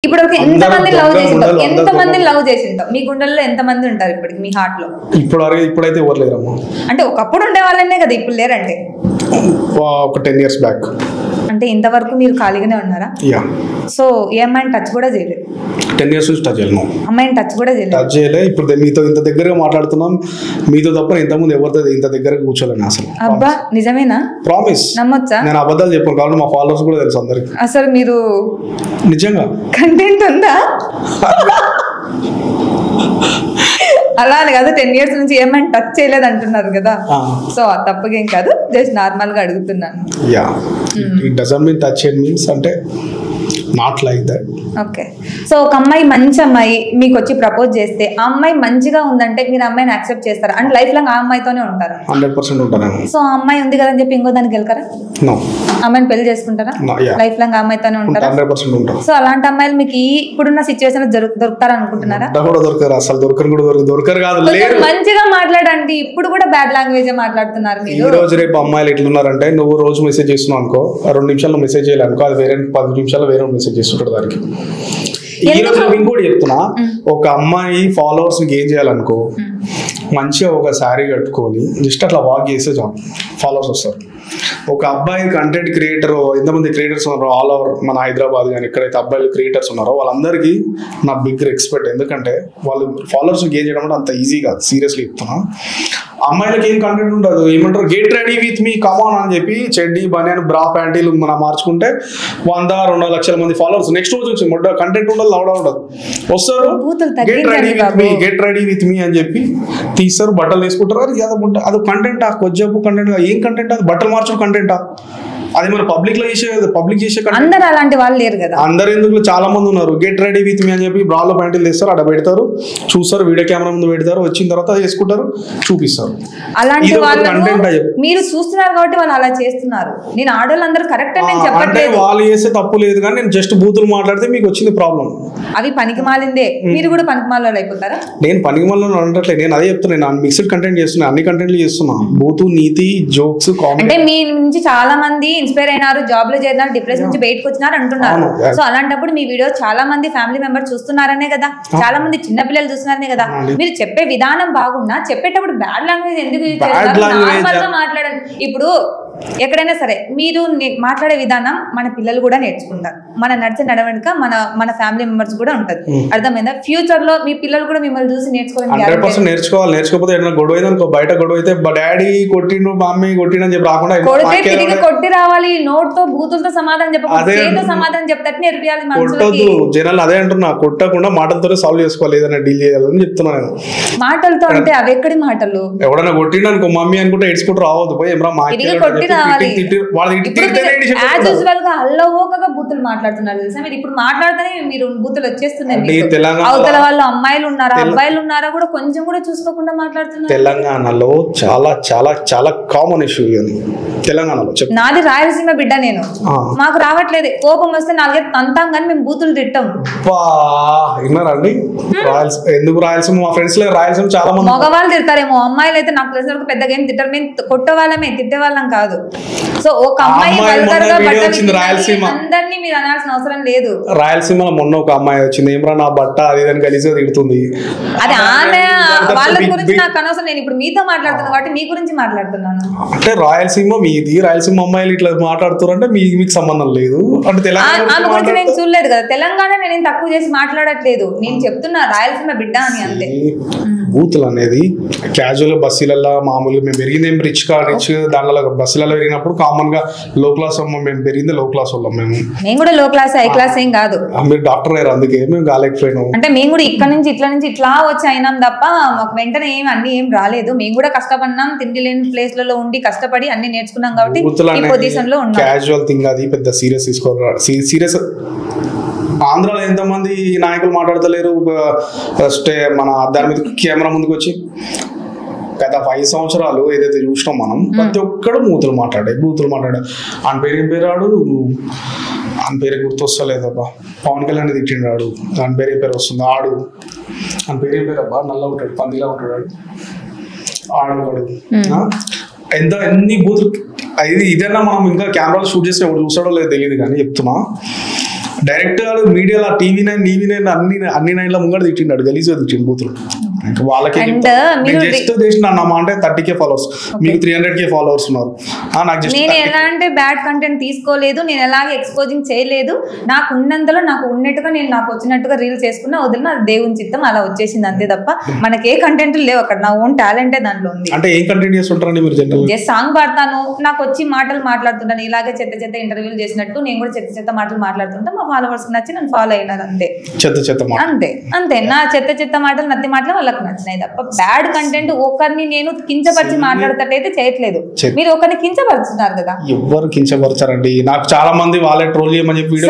ఇప్పుడు ఎంతమంది లవ్ చేసింటావు మీ గుండెల్లో ఎంతమంది ఉంటారు ఇప్పటికి మీ హార్ట్ లో? ఇప్పుడైతే ఎవరు లేరమ్మా. అంటే ఒకప్పుడు ఉండే వాళ్ళనే కదా ఇప్పుడు లేరంటే? ఒక 10 years బ్యాక్. అంటే ఇంతవరకు మీరు ఖాళీగానే ఉన్నారా? సో ఏ అమ్మాయిని టచ్ కూడా చేయలేదు? 10 years నుంచి టచ్ చేయలేదు. అమ్మాయిని టచ్ కూడా చేయలేదు. ఇప్పుడు మీతో ఇంత దగ్గరగా మాట్లాడుతున్నాం, మీతో తప్ప ఇంతకుముందు ఎవరితో ఇంత దగ్గరగా కూర్చోలేను అసలు. అబ్బా నిజమేనా? ప్రామిస్. నమ్మొచ్చా? నేను అబద్ధాలు చెప్పాను కాబట్టి మా ఫాలోవర్స్ కూడా తెలుసు అందరికి. అసలు మీరు నిజంగా కంటెంట్ ఉందా? అలా అని కాదు, 10 years నుంచి ఏమైనా టచ్ చేయలేదు అంటున్నారు కదా, సో తప్పకేం కాదు, జస్ట్ నార్మల్ గా అడుగుతున్నాను. It doesn't mean touch it means అంటే not like that. Okay. So ఒక అమ్మాయి మంచి అమ్మాయి మీకు వచ్చి ప్రపోజ్ చేస్తే ఆ అమ్మాయి మంచిగా ఉందంటే మీరు అమ్మాయిని యాక్సెప్ట్ చేస్తారా? అంటే లైఫ్ లాంగ్ ఆ అమ్మాయితోనే ఉంటారా? 100% ఉంటాను. సో ఆ అమ్మాయి ఉంది కదా అని చెప్పి ఇంకో దానికి వెళ్ళకరా? నో. అమ్మాయిని పెళ్లి చేసుకుంటారా? లైఫ్ లాంగ్ ఆ అమ్మాయితోనే ఉంటారా? 100% ఉంటాను. సో అలాంటి అమ్మాయిలు మీకు ఇప్పుడున్న సిచ్యువేషన్ దొరుకుతారు అనుకుంటున్నారా? దొరకరు, అసలు దొరకరు కాదు. మంచిగా మాట్లాడండి, ఇప్పుడు కూడా బ్యాడ్ లాంగ్వేజ్ మాట్లాడుతున్నారు మీరు. ఈ రోజు రేపు అమ్మాయిలు ఎట్లున్నారంటే, నువ్వు రోజు మెసేజ్ చేస్తున్నావు అనుకో, 2 నిమిషాల్లో మెసేజ్ చేయాలనుకో, అది వేరే 10 నిమిషాల్లో వేరే మెసేజ్ చేస్తుంటాడు దానికి. ఈ రోజు ఇంకోటి చెప్తున్నా, ఒక అమ్మాయి ఫాలోవర్స్ ఏం చేయాలనుకో, మంచిగా ఒక శారీ కట్టుకొని జస్ట్ అట్లా వాక్ చేస్తే చాలు, ఫాలోవర్స్ వస్తారు. ఒక అబ్బాయి కంటెంట్ క్రియేటర్, ఎంతమంది క్రియేటర్స్ ఉన్నారో ఆల్ ఓవర్ మన హైదరాబాద్ కానీ ఎక్కడైతే అబ్బాయిలు క్రియేటర్స్ ఉన్నారో వాళ్ళందరికీ నా బిగ్ రెస్పెక్ట్. ఎందుకంటే వాళ్ళు ఫాలోవర్స్ గెయిన్ చేయడం అంటే అంత ఈజీ కాదు, సీరియస్లీ చెప్తున్నా. అమ్మాయిలకి ఏం కంటెంట్ ఉండదు, ఏమంటారు గెట్ రెడీ విత్ మీ కమాన్ అని చెప్పి చెడ్డీ బనియన్ బ్రా ప్యాంటీలు మనం మార్చుకుంటే 100-200 లక్షల మంది ఫాలోవర్స్. నెక్స్ట్ రోజు వచ్చి మొట్ట కంటెంట్ ఉండదు, లవడా ఉండదు, వస్తారు గెట్ రెడీ విత్ మీ అని చెప్పి తీస్తారు, బట్టలు వేసుకుంటారు. అది కంటెంట్, కొజ్జపు కంటెంట్. ఏం కంటెంట్ అది? బట్టలు మార్చడం కంటెంటా? అది మన పబ్లిక్ చేసే అందరూ అలాంటి వాళ్ళు లేరు కదా. అందరు ఎందుకు, చాలా మంది ఉన్నారు. గెట్ రెడీ విత్ మీ అని చెప్పి బ్రాలో ప్యాంటీలు తీస్తారు, అక్కడ పెడతారు, చూస్తారు, వీడియో కెమెరా ముందు పెడతారు, వచ్చిన తర్వాత వేసుకుంటారు, చూపిస్తారు. అలాంటి మీరు చూస్తున్నారు కాబట్టి వాళ్ళు అలా చేస్తున్నారు. నేను ఆడవాళ్ళందరూ కరెక్ట్ అని నేను చెప్పట్లేదు, వాళ్ళు చేస్తే తప్పు లేదు, కానీ నేను జస్ట్ బూతులు మాట్లాడితే మీకు వచ్చింది ప్రాబ్లం. అవి పనికి మాలిందే, మీరు కూడా పనికి మాల అయిపోతారా? నేను పనికి మాల అనట్లేదు, నేను అదే చెప్తున్నాను. నేను మిక్స్డ్ కంటెంట్ చేస్తున్నా, అన్ని కంటెంట్లు చేస్తున్నా, బూతు, నీతి, జోక్స్, కామెడీ. అంటే మీ నుంచి చాలా మంది ఇన్స్పైర్ అయినారు, జాబ్ లో చేరినారు, డిప్రెషన్ నుంచి బయటకు వచ్చినారు అంటున్నారు. సో అలాంటప్పుడు మీ వీడియో చాలా మంది ఫ్యామిలీ మెంబర్స్ చూస్తున్నారనే కదా, చాలా మంది చిన్న పిల్లలు చూస్తున్నారనే కదా. మీరు చెప్పే విధానం బాగున్నా చెప్పేటప్పుడు బ్యాడ్ లాంగ్వేజ్ ఎందుకు యూజ్ చేస్తారు? నార్మల్ గా మాట్లాడండి. ఇప్పుడు ఎక్కడైనా సరే మీరు మాట్లాడే విధానం మన పిల్లలు కూడా నేర్చుకుంటారు, మన నడిచే నడవడిక మన ఫ్యామిలీ మెంబర్స్ కూడా ఉంటది. అర్థమైందా? ఫ్యూచర్ లో మీ పిల్లలు కూడా మిమ్మల్ని చూసి నేర్చుకోవాలి. నేర్చుకోకపోతే గొడవ అయిందనుకో, బయట గొడవ అయితే డాడీ కొట్టిండు, మమ్మీ కొట్టిండు అని చెప్పి రాకుండా తిరిగి కొట్టి రావాలి, నోట్ తో బూతులతో సమాధానం చెప్పాలి, సమాధానం చెప్తారు నేర్పియాలి. జనాలు అదే అంటున్నా, కొట్టకుండా మాటలతో సాల్వ్ చేసుకోవాలి, ఏదైనా డీల్ చేయాలని చెప్తున్నా నేను. మాటలతో అంటే అవి ఎక్కడి మాటలు? ఎవడన్నా కొట్టిండు అనుకో, మమ్మీ అనుకుంటే ఎడ్చుకుంటూ రావద్దు, పోయి ఏమరా బూతులు మాట్లాడుతున్నారు తెలుసా మీరు? ఇప్పుడు మాట్లాడితేనే మీరు బూతులు వచ్చేస్తున్నాయి. అవతల వాళ్ళు అమ్మాయిలు ఉన్నారా అబ్బాయిలు ఉన్నారా కూడా కొంచెం కూడా చూసుకోకుండా మాట్లాడుతున్నారు. తెలంగాణలో చాలా చాలా చాలా కామన్ ఇష్యూ ఇది తెలంగాణలో. నాది రాయలసీమ బిడ్డ, నేను మాకు రావట్లేదు. కోపం వస్తే 4 తంతాం కానీ మేము బూతులు తిట్టాం. విన్నారండి? ఎందుకు రాయలసీమ? మా ఫ్రెండ్స్ లో రాయలసీమ చాలా మంది మగవాళ్ళు తిడతారేమో, అమ్మాయిలు అయితే నాకు తెలిసిన వరకు పెద్దగా ఏం తిట్టారు. మేము కొట్టే వాళ్ళమే, తిట్టే వాళ్ళం కాదు. సో ఒక అమ్మాయి అందరినీ మీరు అనాల్సిన అవసరం లేదు. రాయలసీమలో మొన్న ఒక అమ్మాయి వచ్చింది, ఏమరా నా బట్ట అది దాన్ని కలిసి తిడుతుంది. అది ఆమె వాళ్ళ గురించి నాకు అనవసరం. నేను ఇప్పుడు మీతో మాట్లాడుతున్నాను కాబట్టి మీ గురించి మాట్లాడుతున్నాను. అంటే రాయలసీమ మీది, రాయలసీమ అమ్మాయిలు ఇట్లా మాట్లాడుతున్నారు అంటే మీకు సంబంధం లేదు. అంటే తెలంగాణ గురించి నేను చూడలేదు కదా, తెలంగాణ నేను తక్కువ చేసి మాట్లాడట్లేదు, నేను చెప్తున్నా రాయలసీమ బిడ్డ అని అంతే. బూతులు అనేది క్యాజువల్ బస్సులలో మామూలుగా మేము పెరిగింది ఏం రిచ్ దానిలో బస్సులలో పెరిగినప్పుడు కామన్ గా లో క్లాస్ మేము పెరిగింది లో క్లాస్ వాళ్ళం. మేము కూడా లో క్లాస్ హై క్లాస్ ఏం కాదు. మీరు డాక్టర్ అయ్యారు అందుకే మేము కాలేకపోయినాం. అంటే మేము కూడా ఇక్కడ నుంచి ఇట్లా వచ్చి అయినాం తప్ప మాకు వెంటనే అన్ని ఏం రాలేదు. మేము కూడా కష్టపడినాం, తిండి లేని ప్లేస్లలో ఉండి కష్టపడి అన్ని నేర్చుకున్నాం కాబట్టి ఈ పొజిషన్ లో ఉన్నాం. క్యాజువల్ థింగ్, అది పెద్ద సీరియస్ తీసుకోవాలి. సీరియస్ ఆంధ్రాలో ఎంతమంది నాయకులు మాట్లాడతలేరు మన దాని మీద కెమెరా ముందుకు వచ్చి. గత 5 సంవత్సరాలు ఏదైతే చూసినాం మనం, ప్రతి ఒక్కడు బూతులు మాట్లాడే. ఆయన పేరు ఏం పేరాడు, ఆయన పేరు గుర్తొస్తలేదబ్బా. పవన్ కళ్యాణ్ తిట్టిండాడు, దాని పేరు ఏం పేరు వస్తుంది, ఆడు ఆయన పేరు ఏం పేరు అబ్బా, నల్ల ఉంటాడు, పందిలా ఉంటాడు, ఆడవాడు. ఎన్ని బూతులు. ఇదన్నా మనం ఇంకా కెమెరాలు షూట్ చేస్తే ఎవరు చూసాడో లేదో తెలియదు కానీ చెప్తున్నా, డైరెక్ట్ గా మీడియాలో టీవీ9 అన్ని 9 ముంగడ తిట్టిండు గలీజ్ తిట్టిండు బూతులు. వాళ్ళకి జస్ట్ చేసిన అంటే 30K ఫాలోవర్స్, మీకు 300K ఫాలోవర్స్ ఉన్నారు. నాకు నేను ఎలా అంటే బ్యాడ్ కంటెంట్ తీసుకోలేదు, నేను ఎలాగే ఎక్స్పోజింగ్ చేయలేదు. నాకు ఉన్నంతలో నాకు ఉన్నట్టుగా నేను నాకు వచ్చినట్టుగా రీల్స్ చేసుకున్నా వదిలిన, అది దేవుని చిత్తం అలా వచ్చేసింది అంతే తప్ప మనకి ఏ కంటెంట్ లేవు అక్కడ. నా ఓన్ టాలెంటే దాంట్లో ఉంది. అంటే ఏం కంటెంట్ చేస్తుంటారండి మీరు? జస్ట్ సాంగ్ పాడతాను, నాకు వచ్చి మాటలు మాట్లాడుతుంటాను. ఇలాగే చెత్త ఇంటర్వ్యూలు చేసినట్టు నేను కూడా చెత్త మాటలు మాట్లాడుతుంటా. మా ఫాలోవర్స్ నచ్చి నన్ను ఫాలో అయినారు అంతే. అంతే నా చెత్త మాటలు నత్తి మాటలు వాళ్ళకి నచ్చినాయి తప్ప బ్యాడ్ కంటెంట్ ఒకరిని నేను కించపరిచి మాట్లాడతట్టయితే చేయట్లేదు. మీరు ఒకరిని కించపరుచున్నారు కదా. ఎవరు కించపరచారండి? నాకు చాలా మంది వాళ్ళే ట్రోల్ చేయమని చెప్పి